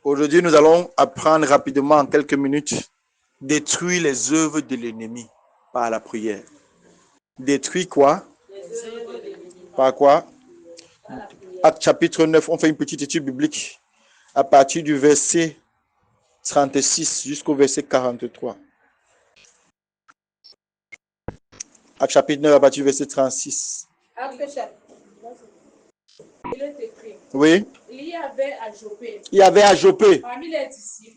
Aujourd'hui, nous allons apprendre rapidement en quelques minutes détruire les œuvres de l'ennemi par la prière. Détruire quoi? Par quoi? Acte chapitre 9, on fait une petite étude biblique à partir du verset 36 jusqu'au verset 43. Acte chapitre 9 à partir du verset 36. Acte chapitre. Il est écrit. Oui. Il y avait à Joppé. Il y avait à Joppé.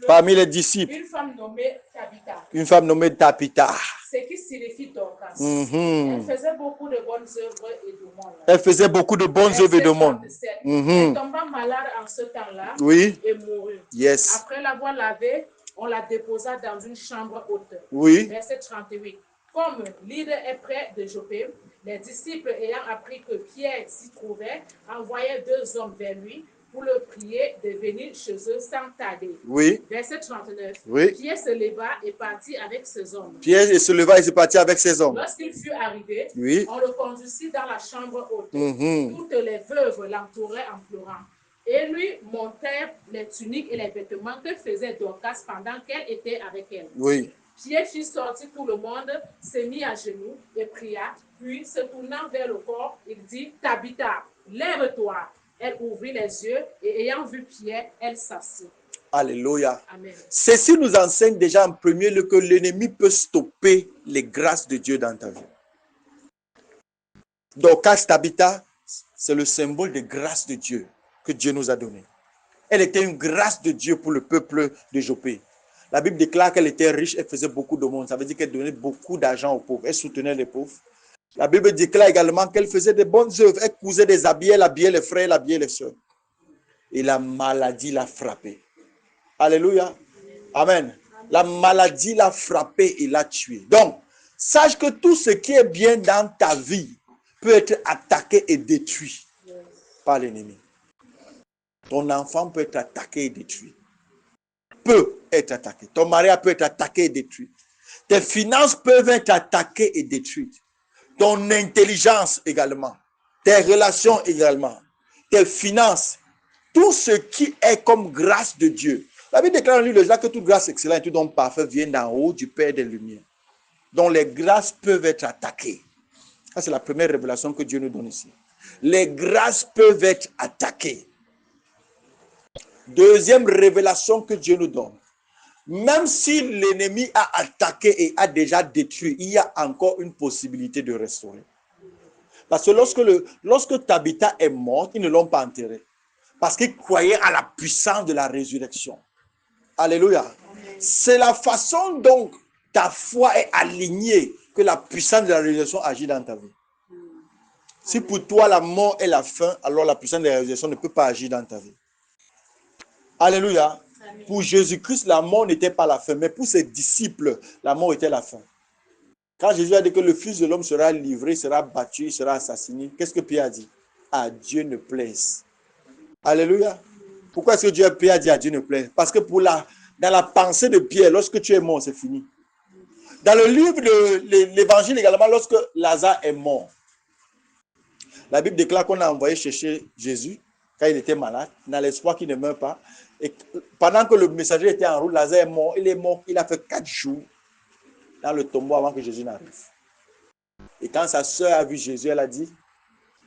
Parmi les disciples. Une femme nommée Tabitha. Une femme nommée Tabitha. Ce qui signifie Dorcas. Elle faisait beaucoup de bonnes œuvres et de monde. Elle faisait beaucoup de bonnes œuvres et de monde. Elle tomba malade en ce temps-là. Oui. Et mourut. Yes. Après l'avoir lavée, on la déposa dans une chambre haute. Oui. Verset 38. Comme l'île est près de Joppé, les disciples ayant appris que Pierre s'y trouvait, envoyaient 2 hommes vers lui pour le prier de venir chez eux sans tarder. Oui. Verset 39. Oui. Pierre se leva et partit avec ses hommes. Pierre se leva et se partit avec ses hommes. Lorsqu'il fut arrivé, oui. On le conduisit dans la chambre haute. Toutes les veuves l'entouraient en pleurant. Et lui montèrent les tuniques et les vêtements que faisait Dorcas pendant qu'elle était avec elle. Oui. Pierre fit sortir tout le monde, se mit à genoux et pria, puis se tournant vers le corps, il dit, Tabitha, lève-toi. Elle ouvrit les yeux et ayant vu Pierre, elle s'assit. Alléluia. Amen. Ceci nous enseigne déjà en premier lieu que l'ennemi peut stopper les grâces de Dieu dans ta vie. Dorcas Tabitha, c'est le symbole de grâce de Dieu que Dieu nous a donné. Elle était une grâce de Dieu pour le peuple de Joppé. La Bible déclare qu'elle était riche, elle faisait beaucoup de monde. Ça veut dire qu'elle donnait beaucoup d'argent aux pauvres. Elle soutenait les pauvres. La Bible déclare également qu'elle faisait de bonnes œuvres. Elle cousait des habits, elle habillait les frères, elle habillait les sœurs. Et la maladie l'a frappée. Alléluia. Amen. La maladie l'a frappée et l'a tuée. Donc, sache que tout ce qui est bien dans ta vie peut être attaqué et détruit par l'ennemi. Ton enfant peut être attaqué et détruit. Peut être attaqué. Ton mariage peut être attaqué et détruit. Tes finances peuvent être attaquées et détruites. Ton intelligence également. Tes relations également. Tes finances. Tout ce qui est comme grâce de Dieu. La Bible déclare en lui que toute grâce excellente et tout don parfait vient d'en haut du Père des Lumières. Donc les grâces peuvent être attaquées. Ça, c'est la première révélation que Dieu nous donne ici. Les grâces peuvent être attaquées. Deuxième révélation que Dieu nous donne. Même si l'ennemi a attaqué et a déjà détruit, il y a encore une possibilité de restaurer. Parce que lorsque Tabitha est morte, ils ne l'ont pas enterrée. Parce qu'ils croyaient à la puissance de la résurrection. Alléluia. C'est la façon dont ta foi est alignée que la puissance de la résurrection agit dans ta vie. Si pour toi la mort est la fin, alors la puissance de la résurrection ne peut pas agir dans ta vie. Alléluia. Amen. Pour Jésus-Christ, la mort n'était pas la fin, mais pour ses disciples, la mort était la fin. Quand Jésus a dit que le Fils de l'homme sera livré, sera battu, sera assassiné, qu'est-ce que Pierre a dit? À Dieu ne plaise. Alléluia. Pourquoi est-ce que Pierre a dit à Dieu ne plaise? Parce que dans la pensée de Pierre, lorsque tu es mort, c'est fini. Dans le livre de l'Évangile également, lorsque Lazare est mort, la Bible déclare qu'on a envoyé chercher Jésus quand il était malade, dans l'espoir qu'il ne meure pas. Et pendant que le messager était en route, Lazare est mort. Il est mort. Il a fait 4 jours dans le tombeau avant que Jésus n'arrive. Et quand sa sœur a vu Jésus, elle a dit,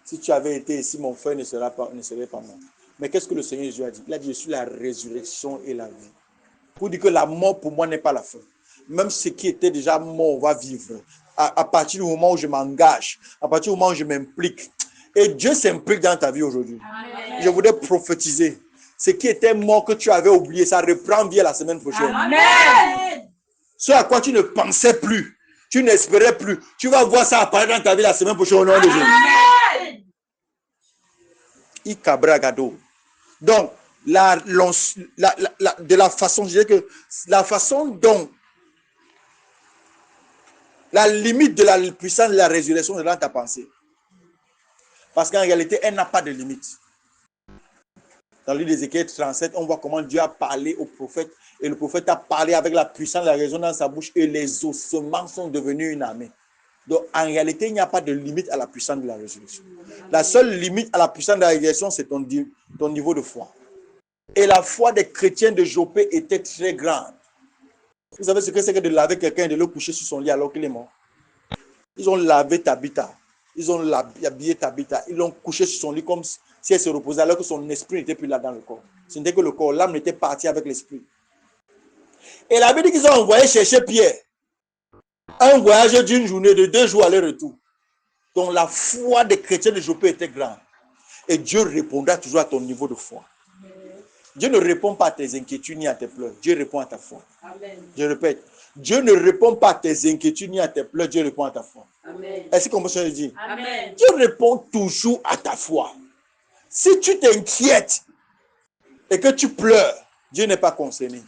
si tu avais été ici, mon frère ne serait pas mort. Mais qu'est-ce que le Seigneur Jésus a dit? Il a dit, je suis la résurrection et la vie. Pour dire que la mort pour moi n'est pas la fin. Même ce qui était déjà mort va vivre. À partir du moment où je m'engage, à partir du moment où je m'implique. Et Dieu s'implique dans ta vie aujourd'hui. Je voudrais prophétiser. Ce qui était mort que tu avais oublié, ça reprend vie la semaine prochaine. Amen. Ce à quoi tu ne pensais plus, tu n'espérais plus, tu vas voir ça apparaître dans ta vie la semaine prochaine au nom de Jésus. Ikabragado. Donc, de la façon, je disais que la façon dont la limite de la puissance de la résurrection est dans ta pensée. Parce qu'en réalité, elle n'a pas de limite. Dans le livre d'Ézéchiel 37, on voit comment Dieu a parlé au prophète. Et le prophète a parlé avec la puissance de la raison dans sa bouche. Et les ossements sont devenus une armée. Donc, en réalité, il n'y a pas de limite à la puissance de la résurrection. La seule limite à la puissance de la résurrection, c'est ton niveau de foi. Et la foi des chrétiens de Jopé était très grande. Vous savez ce que c'est que de laver quelqu'un et de le coucher sur son lit alors qu'il est mort? Ils ont lavé Tabitha. Ils ont habillé Tabitha. Ils l'ont couché sur son lit comme si elle se reposait alors que son esprit n'était plus là dans le corps. Ce n'était que le corps. L'âme n'était partie avec l'esprit. Et la Bible dit qu'ils ont envoyé chercher Pierre. Un voyage d'une journée, de 2 jours aller-retour. Donc la foi des chrétiens de Jopé était grande. Et Dieu répondra toujours à ton niveau de foi. Dieu ne répond pas à tes inquiétudes ni à tes pleurs. Dieu répond à ta foi. Amen. Je répète, Dieu ne répond pas à tes inquiétudes ni à tes pleurs. Dieu répond à ta foi. Est-ce qu'on peut se dire? Amen. Dieu répond toujours à ta foi. Si tu t'inquiètes et que tu pleures, Dieu n'est pas concerné.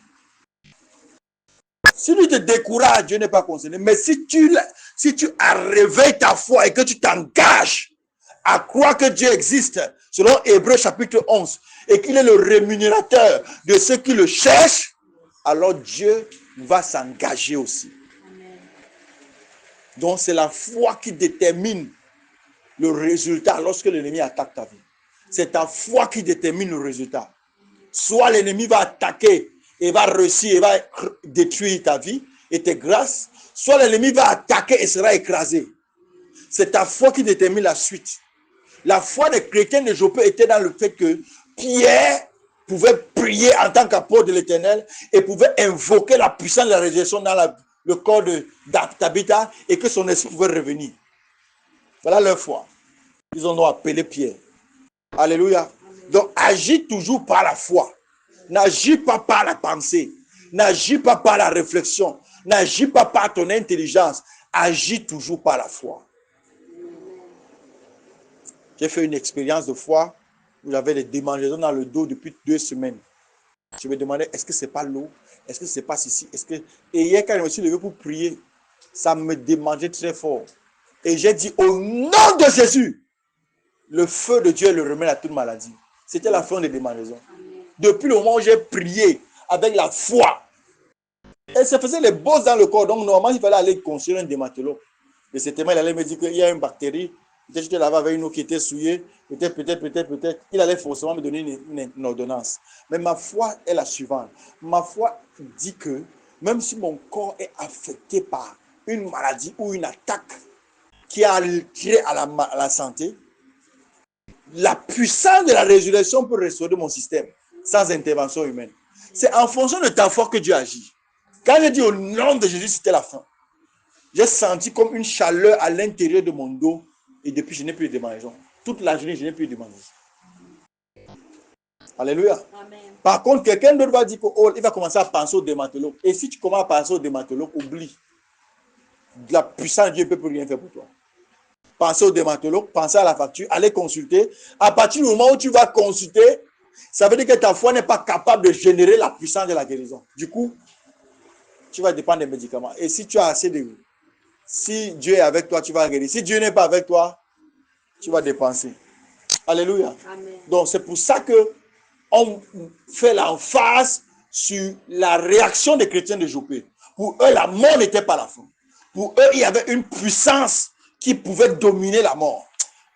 Si tu te décourages, Dieu n'est pas concerné. Mais si tu réveilles ta foi et que tu t'engages à croire que Dieu existe, selon Hébreux chapitre 11, et qu'il est le rémunérateur de ceux qui le cherchent, alors Dieu va s'engager aussi. Amen. Donc c'est la foi qui détermine le résultat lorsque l'ennemi attaque ta vie. C'est ta foi qui détermine le résultat. Soit l'ennemi va attaquer et va réussir et va détruire ta vie et tes grâces, soit l'ennemi va attaquer et sera écrasé. C'est ta foi qui détermine la suite. La foi des chrétiens de Jopé était dans le fait que Pierre pouvait prier en tant qu'apôtre de l'Éternel et pouvait invoquer la puissance de la résurrection dans le corps de Tabitha et que son esprit pouvait revenir. Voilà leur foi. Ils ont donc appelé Pierre. Alléluia. Donc agis toujours par la foi. N'agis pas par la pensée. N'agis pas par la réflexion. N'agis pas par ton intelligence. Agis toujours par la foi. J'ai fait une expérience de foi où j'avais des démangeaisons dans le dos depuis 2 semaines. Je me demandais, est-ce que ce n'est pas l'eau? Est-ce que ce n'est pas ceci? Et hier, quand je me suis levé pour prier, ça me démangeait très fort. Et j'ai dit, au nom de Jésus, le feu de Dieu le remet à toute maladie. C'était la fin des démangeaisons. Depuis le moment où j'ai prié avec la foi, et ça faisait les bosses dans le corps. Donc, normalement, il fallait aller construire un dermatologue. Et c'était il allait me dire qu'il y a une bactérie. Peut-être que je l'avais avec une eau qui était souillée. Peut-être. Il allait forcément me donner une ordonnance. Mais ma foi est la suivante. Ma foi dit que même si mon corps est affecté par une maladie ou une attaque qui a tiré à la santé, la puissance de la résurrection peut restaurer mon système sans intervention humaine. C'est en fonction de ta foi que Dieu agit. Quand j'ai dit au nom de Jésus, c'était la fin. J'ai senti comme une chaleur à l'intérieur de mon dos et depuis, je n'ai plus de démangeaisons. Toute la journée, je n'ai plus de démangeaisons. Alléluia. Amen. Par contre, quelqu'un d'autre va dire qu'il va commencer à penser au dermatologue. Et si tu commences à penser au dermatologue, oublie. La puissance de Dieu ne peut plus rien faire pour toi. Pensez au dermatologue, pensez à la facture, allez consulter. À partir du moment où tu vas consulter, ça veut dire que ta foi n'est pas capable de générer la puissance de la guérison. Du coup, tu vas dépendre des médicaments. Et si tu as assez de... Si Dieu est avec toi, tu vas guérir. Si Dieu n'est pas avec toi, tu vas dépenser. Alléluia. Amen. Donc, c'est pour ça que on fait l'emphase sur la réaction des chrétiens de Jopé. Pour eux, la mort n'était pas la fin. Pour eux, il y avait une puissance qui pouvait dominer la mort.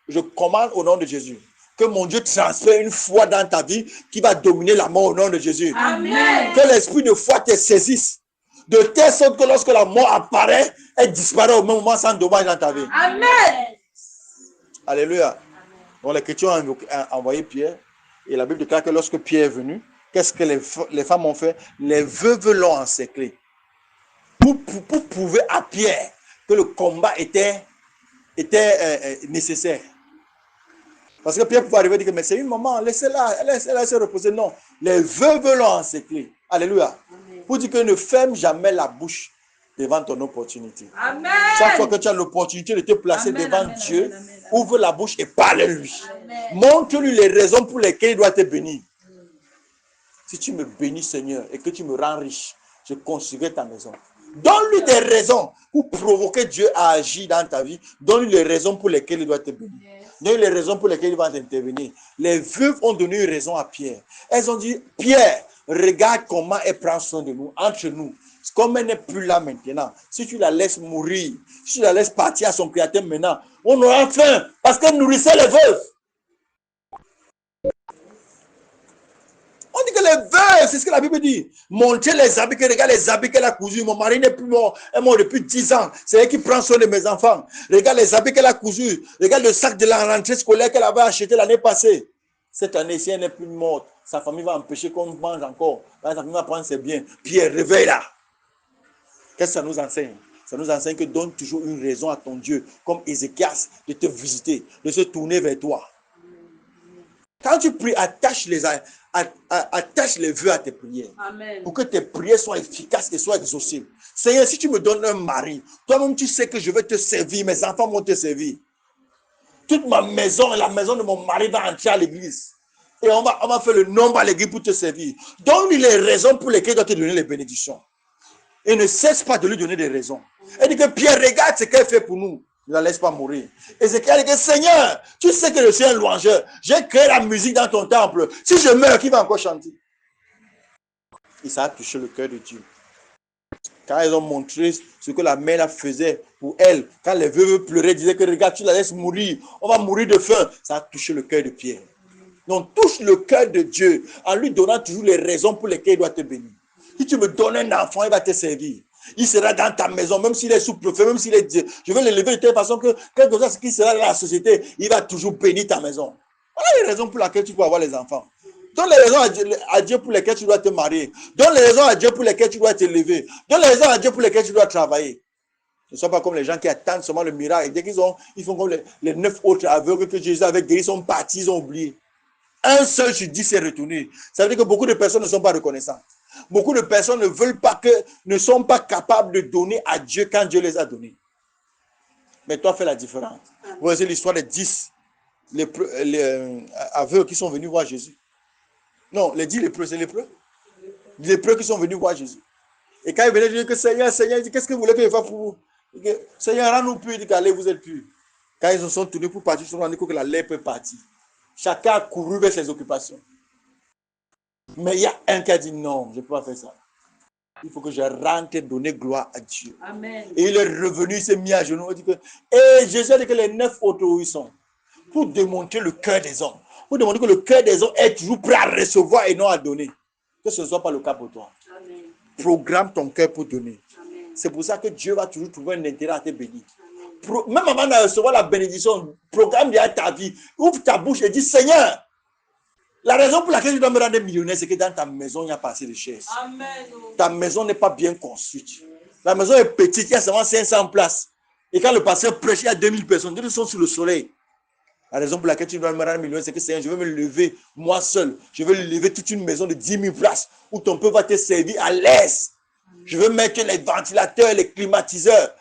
Je commande au nom de Jésus que mon Dieu transfère une foi dans ta vie qui va dominer la mort au nom de Jésus. Amen. Que l'esprit de foi te saisisse. De telle sorte que lorsque la mort apparaît, elle disparaît au même moment sans dommage dans ta vie. Amen. Alléluia. Donc les chrétiens ont envoyé Pierre. Et la Bible déclare que lorsque Pierre est venu, qu'est-ce que les femmes ont fait? Les veuves l'ont encerclé. Pour prouver à Pierre que le combat était nécessaire. Parce que Pierre pouvait arriver et dire que mais c'est une maman, laissez-la se reposer. Non, les veuves l'ont encerclé. Alléluia. Amen. Pour dire que ne ferme jamais la bouche devant ton opportunité. Amen. Chaque fois que tu as l'opportunité de te placer devant Dieu, ouvre la bouche et parle-lui. Montre-lui les raisons pour lesquelles il doit te bénir. Si tu me bénis, Seigneur, et que tu me rends riche, je construirai ta maison. Donne-lui des raisons pour provoquer Dieu à agir dans ta vie. Donne-lui les raisons pour lesquelles il doit te bénir. Donne-lui les raisons pour lesquelles il va t'intervenir. Les veuves ont donné une raison à Pierre. Elles ont dit, Pierre, regarde comment elle prend soin de nous, entre nous. Comme elle n'est plus là maintenant, si tu la laisses mourir, si tu la laisses partir à son créateur maintenant, on aura faim parce qu'elle nourrissait les veuves. On dit que veux, c'est ce que la Bible dit. Montrer les habits, regarde les habits qu'elle a cousus. Mon mari n'est plus mort, elle est morte depuis 10 ans. C'est elle qui prend soin de mes enfants. Regarde les habits qu'elle a cousus. Regarde le sac de la rentrée scolaire qu'elle avait acheté l'année passée. Cette année, si elle n'est plus morte, sa famille va empêcher qu'on mange encore. Sa famille va prendre ses biens. Pierre, réveille-la. Qu'est-ce que ça nous enseigne? Ça nous enseigne que donne toujours une raison à ton Dieu, comme Ézéchias, de te visiter, de se tourner vers toi. Quand tu pries, attache les vœux à tes prières. Amen. Pour que tes prières soient efficaces et soient exaucées. Seigneur, si tu me donnes un mari, toi-même tu sais que je vais te servir, mes enfants vont te servir. Toute ma maison et la maison de mon mari va entrer à l'église. Et on va faire le nombre à l'église pour te servir. Donne-lui les raisons pour lesquelles il doit te donner les bénédictions. Et ne cesse pas de lui donner des raisons. Elle dit que Pierre, regarde ce qu'elle fait pour nous. Ne la laisse pas mourir. Ézéchiel dit que Seigneur, tu sais que je suis un louangeur. J'ai créé la musique dans ton temple. Si je meurs, qui va encore chanter? Et ça a touché le cœur de Dieu. Quand ils ont montré ce que la mère faisait pour elle, quand les veuves pleuraient, disaient que regarde, tu la laisses mourir, on va mourir de faim. Ça a touché le cœur de Pierre. Donc touche le cœur de Dieu en lui donnant toujours les raisons pour lesquelles il doit te bénir. Si tu me donnes un enfant, il va te servir. Il sera dans ta maison, même s'il est sous-préfet, même s'il est Dieu. Je vais l'élever de telle façon que, quel que soit ce qui sera dans la société, il va toujours bénir ta maison. Voilà les raisons pour lesquelles tu peux avoir les enfants. Donne les raisons à Dieu pour lesquelles tu dois te marier. Donne les raisons à Dieu pour lesquelles tu dois t'élever. Donne les raisons à Dieu pour lesquelles tu dois travailler. Ne sois pas comme les gens qui attendent seulement le miracle. Et dès ils font comme les 9 autres aveugles que Jésus avait guéris, ils sont partis, ils ont oublié. Un seul sur 10 s'est retourné. Ça veut dire que beaucoup de personnes ne sont pas reconnaissantes. Beaucoup de personnes ne sont pas capables de donner à Dieu quand Dieu les a donnés. Mais toi, fais la différence. Vous voyez l'histoire des 10 aveugles qui sont venus voir Jésus. Non, les 10 lépreux, c'est lépreux. Les lépreux qui sont venus voir Jésus. Et quand ils venaient dire que Seigneur, il dit, qu'est-ce que vous voulez que je fasse pour vous? Il dit, Seigneur, rends-nous purs. Il dit qu'allez, vous êtes purs. Quand ils se sont tournés pour partir, ils se sont rendus compte que la lèpre est partie. Chacun a couru vers ses occupations. Mais il y a un qui a dit non, je ne peux pas faire ça. Il faut que je rentre et donner gloire à Dieu. Amen. Et il est revenu, il s'est mis à genoux. Et Jésus a dit que les 9 autres où ils sont, pour démontrer le cœur des hommes, pour démontrer que le cœur des hommes est toujours prêt à recevoir et non à donner. Que ce ne soit pas le cas pour toi. Amen. Programme ton cœur pour donner. Amen. C'est pour ça que Dieu va toujours trouver un intérêt à te bénir. Même avant de recevoir la bénédiction, programme déjà ta vie. Ouvre ta bouche et dis Seigneur, la raison pour laquelle je dois me rendre millionnaire, c'est que dans ta maison, il n'y a pas assez de chaises. Amen. Ta maison n'est pas bien construite. La maison est petite, il y a seulement 500 places. Et quand le pasteur prêche, il y a 2000 personnes. Ils sont sous le soleil. La raison pour laquelle tu dois me rendre millionnaire, c'est que Seigneur, je vais me lever moi seul. Je vais lever toute une maison de 10 000 places où ton peuple va te servir à l'aise. Je veux mettre les ventilateurs, les climatiseurs.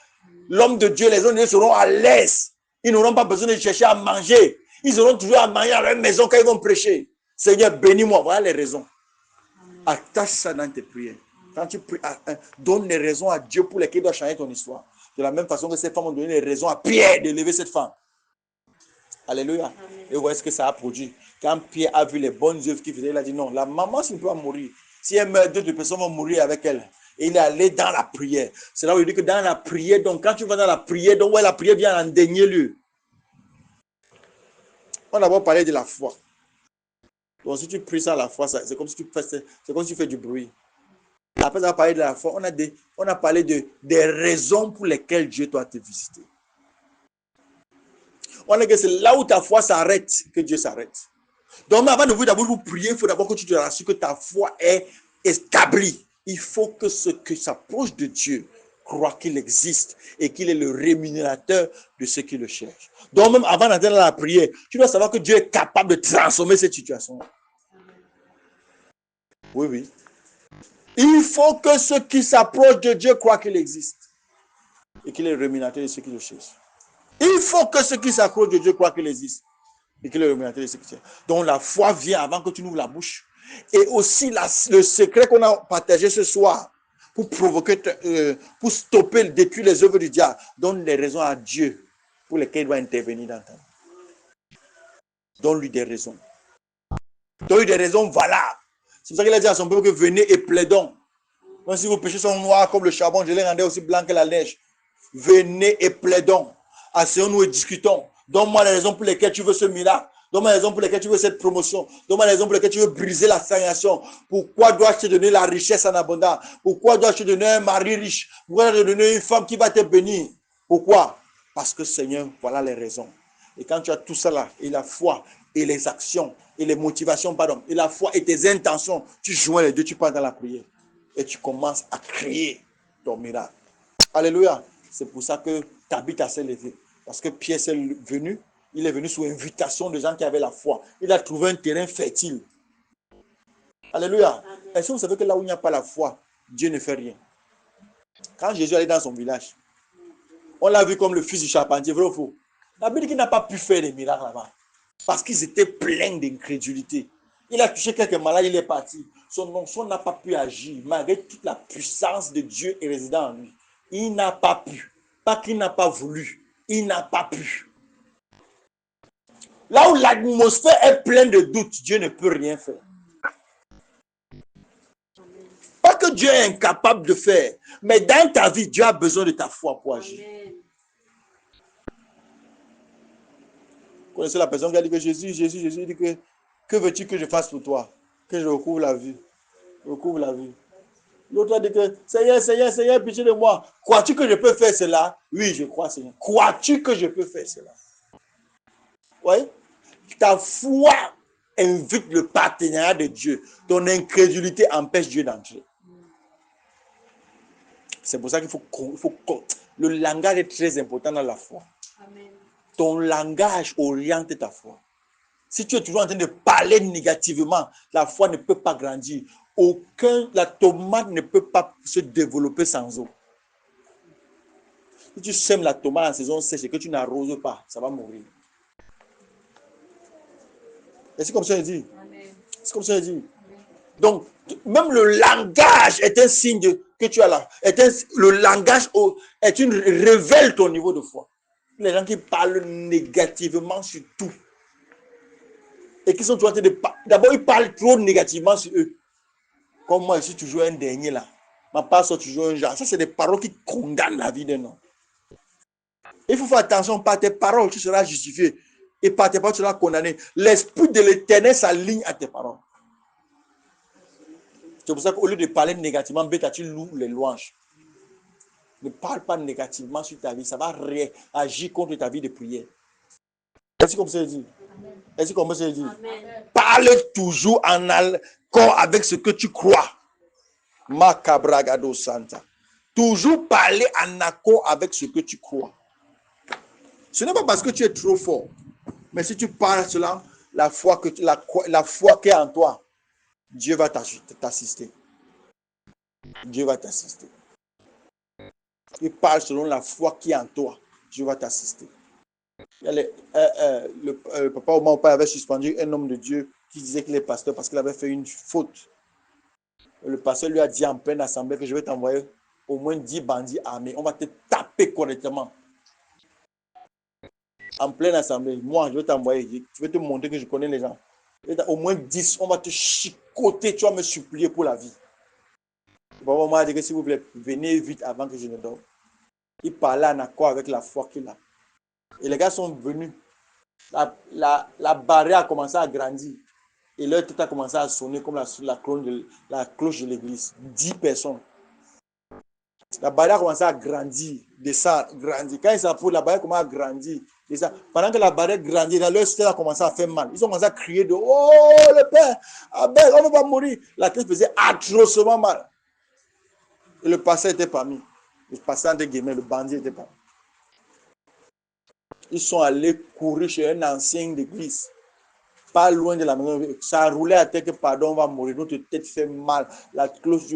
L'homme de Dieu, les hommes de Dieu seront à l'aise. Ils n'auront pas besoin de chercher à manger. Ils auront toujours à manger à leur maison quand ils vont prêcher. Seigneur, bénis-moi. Voilà les raisons. Attache ça dans tes prières. Quand tu pries, donne les raisons à Dieu pour lesquelles il doit changer ton histoire. De la même façon que ces femmes ont donné les raisons à Pierre d'élever cette femme. Alléluia. Et vous voyez ce que ça a produit. Quand Pierre a vu les bonnes œuvres qu'il faisait, il a dit non, la maman, si elle peut mourir. Si elle meurt, d'autres personnes vont mourir avec elle. Et il est allé dans la prière. C'est là où il dit que dans la prière, donc quand tu vas dans la prière, donc ouais, la prière vient en dernier lieu. On a d'abord parlé de la foi. Donc si tu pries ça à la foi, c'est comme si tu fais du bruit. Après avoir parlé de la foi, on a parlé des raisons pour lesquelles Dieu doit te visiter. On a dit que c'est là où ta foi s'arrête que Dieu s'arrête. Donc avant de vous prier, il faut d'abord que tu te rassures que ta foi est établie. Il faut que ceux qui s'approchent de Dieu croient qu'il existe et qu'il est le rémunérateur de ceux qui le cherchent. Donc même avant d'entrer dans la prière, tu dois savoir que Dieu est capable de transformer cette situation. Oui, oui. Il faut que ceux qui s'approchent de Dieu croient qu'il existe et qu'il est le rémunérateur de ceux qui le cherchent. Il faut que ceux qui s'approchent de Dieu croient qu'il existe et qu'il est le rémunérateur de ceux qui le cherchent. Donc la foi vient avant que tu n'ouvres la bouche. Et aussi le secret qu'on a partagé ce soir pour provoquer, pour stopper, détruire les œuvres du diable, donne les raisons à Dieu pour lesquelles il doit intervenir dans ta vie. Donne-lui des raisons. Donne-lui des raisons valables. C'est pour ça qu'il a dit à son peuple que venez et plaidons. Même si vos péchés sont noirs comme le charbon, je les rendrai aussi blancs que la neige. Venez et plaidons. Asseyons-nous et discutons. Donne-moi les raisons pour lesquelles tu veux ce miracle. Donne-moi les raisons pour lesquelles tu veux cette promotion. Donne-moi les raisons pour lesquelles tu veux briser la stagnation. Pourquoi dois-je te donner la richesse en abondance? Pourquoi dois-je te donner un mari riche? Pourquoi dois-je te donner une femme qui va te bénir? Pourquoi? Parce que Seigneur, voilà les raisons. Et quand tu as tout ça là, et la foi, et les actions, et les motivations, pardon, et la foi et tes intentions, tu joins les deux, tu pars dans la prière. Et tu commences à créer ton miracle. Alléluia. C'est pour ça que Tabitha s'est levée. Parce que Pierre s'est venu, il est venu sous invitation de gens qui avaient la foi. Il a trouvé un terrain fertile. Alléluia. Est-ce que vous savez que là où il n'y a pas la foi, Dieu ne fait rien? Quand Jésus allait dans son village, on l'a vu comme le fils du charpentier, vrai ou faux? La Bible dit qu'il n'a pas pu faire des miracles là-bas. Parce qu'ils étaient pleins d'incrédulité. Il a touché quelques malades, il est parti. Son onction n'a pas pu agir, malgré toute la puissance de Dieu est résident en lui. Il n'a pas pu. Pas qu'il n'a pas voulu. Il n'a pas pu. Là où l'atmosphère est pleine de doutes, Dieu ne peut rien faire. Pas que Dieu est incapable de faire, mais dans ta vie, Dieu a besoin de ta foi pour agir. Vous connaissez la personne qui a dit que Jésus, il dit que veux-tu que je fasse pour toi? Que je recouvre la vue. Recouvre la vue. L'autre a dit que Seigneur, pitié de moi. Crois-tu que je peux faire cela? Oui, je crois, Seigneur. Crois-tu que je peux faire cela? Oui. Ta foi invite le partenariat de Dieu. Ton incrédulité empêche Dieu d'entrer. C'est pour ça qu'il faut. Le langage est très important dans la foi. Amen. Ton langage oriente ta foi. Si tu es toujours en train de parler négativement, la foi ne peut pas grandir. La tomate ne peut pas se développer sans eau. Si tu sèmes la tomate en saison sèche et que tu n'arroses pas, ça va mourir. Et c'est comme ça qu'il dit. C'est comme ça qu'il dit. Donc, même le langage est un signe que tu as là. Le langage révèle ton niveau de foi. Les gens qui parlent négativement sur tout. Et qui sont toujours en train de parler. D'abord, ils parlent trop négativement sur eux. Comme moi, je suis toujours un dernier là. Ma part soit toujours un genre. Ça, c'est des paroles qui condamnent la vie d'un homme. Il faut faire attention, par tes paroles, tu seras justifié. Et par tes paroles, tu seras condamné. L'esprit de l'Éternel s'aligne à tes paroles. C'est pour ça qu'au lieu de parler négativement, bêta, tu loues les louanges. Ne parle pas négativement sur ta vie. Ça va réagir contre ta vie de prière. Est-ce comme ça dit? Est-ce comme ça dit? Parle toujours en accord avec ce que tu crois. Macabragado Santa. Toujours parler en accord avec ce que tu crois. Ce n'est pas parce que tu es trop fort. Mais si tu parles cela, la foi qui est en toi, Dieu va t'assister. Dieu va t'assister. Tu parles selon la foi qui est en toi, Dieu va t'assister. Le papa au moment où avait suspendu un homme de Dieu qui disait qu'il est pasteur parce qu'il avait fait une faute. Le pasteur lui a dit en pleine assemblée que je vais t'envoyer au moins 10 bandits armés. On va te taper correctement. En pleine assemblée, moi, je vais t'envoyer. Je vais te montrer que je connais les gens. Au moins 10, on va te chicoter. Tu vas me supplier pour la vie. Le papa m'a dit que s'il vous plaît, venez vite avant que je ne dorme. Il parlait en accord avec la foi qu'il a. Et les gars sont venus. La barrière a commencé à grandir. Et l'heure tout a commencé à sonner comme la cloche de l'église. 10 personnes. La barrière a commencé à grandir, descendre, grandir. Quand ils s'approchent, la barrière commence à grandir, descendre. Pendant que la barrière grandit, leur stèle a commencé à faire mal. Ils ont commencé à crier de « Oh, le Père, Abel, on ne va pas mourir ». La tête faisait atrocement mal. Et le pasteur était parmi. Le pasteur, entre guillemets, le bandit était parmi. Ils sont allés courir chez un ancien d'église. Pas loin de la maison. Ça roulait à terre que pardon, on va mourir. Notre tête fait mal. La cloche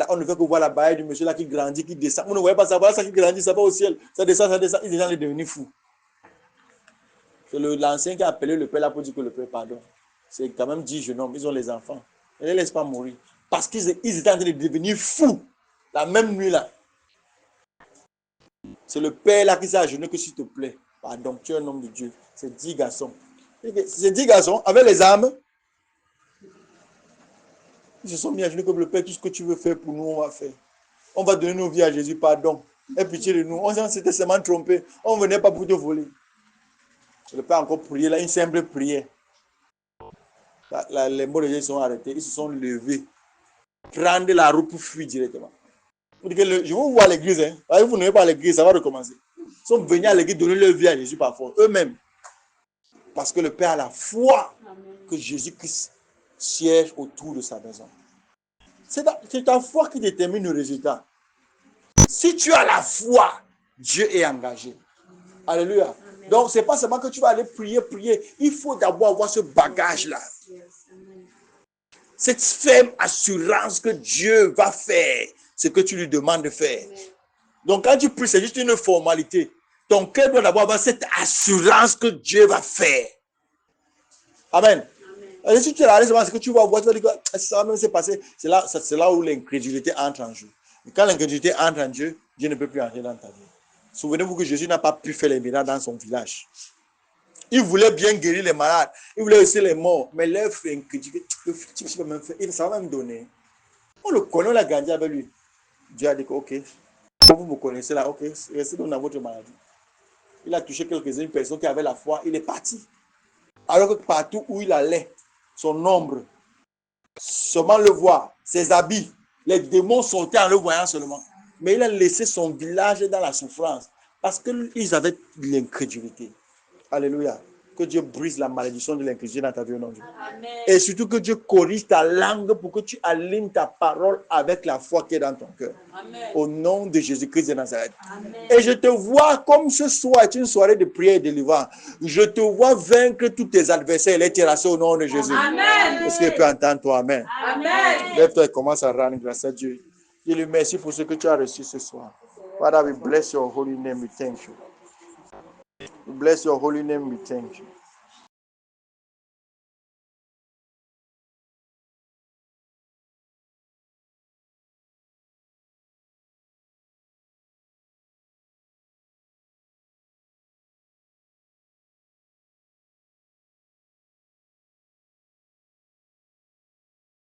on ne fait que voir la barrière du monsieur là qui grandit, qui descend. On ne voyait pas ça. Voilà ça qui grandit, ça va au ciel. Ça descend, ça descend. Ils sont devenus fous. C'est l'ancien qui a appelé le père là pour dire que le père pardon. C'est quand même 10 jeunes hommes. Ils ont les enfants. Ils ne les laissent pas mourir. Parce qu'ils étaient en train de devenir fous. La même nuit là. C'est le père là qui s'est agenouillé que s'il te plaît. Pardon, tu es un homme de Dieu. C'est 10 garçons. Ces 10 garçons, avec les armes, ils se sont mis à genoux comme le Père, tout ce que tu veux faire pour nous, on va faire. On va donner nos vies à Jésus, pardon. Aie pitié de nous. On s'était seulement trompé. On ne venait pas pour te voler. Le Père a encore prié là, une simple prière. Les mots de Jésus sont arrêtés, ils se sont levés. Prendre la route pour fuir directement. Vous dites que je vous vois à l'église, hein. Vous n'êtes pas à l'église, ça va recommencer. Ils sont venus à l'église donner leur vie à Jésus parfois, eux-mêmes. Parce que le Père a la foi que Jésus-Christ siège autour de sa maison. C'est ta foi qui détermine le résultat. Si tu as la foi, Dieu est engagé. Alléluia. Amen. Donc, ce n'est pas seulement que tu vas aller prier. Il faut d'abord avoir ce bagage-là. Cette ferme assurance que Dieu va faire ce que tu lui demandes de faire. Amen. Donc, quand tu pries, c'est juste une formalité. Ton cœur doit d'abord avoir cette assurance que Dieu va faire. Amen. Et si tu es là, c'est ce que tu vas voir, tu vas dire que ça va même se passer. C'est là où l'incrédulité entre en jeu. Et quand l'incrédulité entre en jeu, Dieu ne peut plus entrer dans ta vie. Souvenez-vous que Jésus n'a pas pu faire les miracles dans son village. Il voulait bien guérir les malades. Il voulait aussi les morts. Mais leur incrédulité, ça va même donner. On le connaît, on l'a grandi avec lui. Dieu a dit que, ok, vous me connaissez là, ok, restez dans votre maladie. Il a touché quelques-unes personnes qui avaient la foi, il est parti. Alors que partout où il allait, son ombre, seulement le voir, ses habits, les démons sortaient en le voyant seulement. Mais il a laissé son village dans la souffrance parce qu'ils avaient l'incrédulité. Alléluia. Que Dieu brise la malédiction de l'incrédulité dans ta vie au nom de Dieu. Amen. Et surtout que Dieu corrige ta langue pour que tu alignes ta parole avec la foi qui est dans ton cœur. Amen. Au nom de Jésus-Christ de Nazareth. Amen. Et je te vois comme ce soir est une soirée de prière et de délivrance. Je te vois vaincre tous tes adversaires et les terrasser au nom de Jésus. Amen. Est-ce que tu peux entendre toi? Amen. Amen. Lève-toi et commence à rendre grâce à Dieu. Dis-lui merci pour ce que tu as reçu ce soir. Father, we bless your holy name. We thank you. We bless your holy name. We thank you.